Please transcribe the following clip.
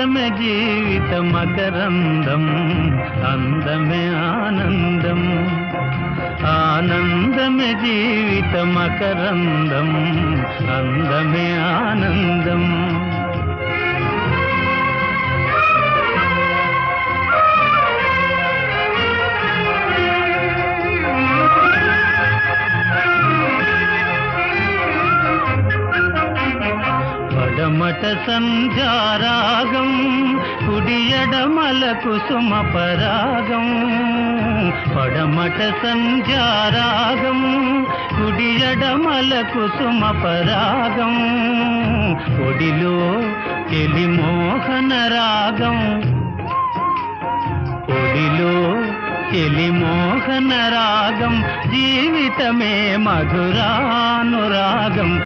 ఆనందమే జీవిత మకరందం, అందమే ఆనందం. ఆనందమే జీవిత మకరందం, అందమే ఆనందం. పడమట సంధ్యారాగం, కుడియడమల కుసుమ పరాగం. పడమట సంధ్యారాగం, కుడియడమల కుసుమ పరాగం. ఒడిలో చెలి మోహన రాగం, ఒడిలో చెలి మోహన రాగం. జీవితమే మధురానురాగం.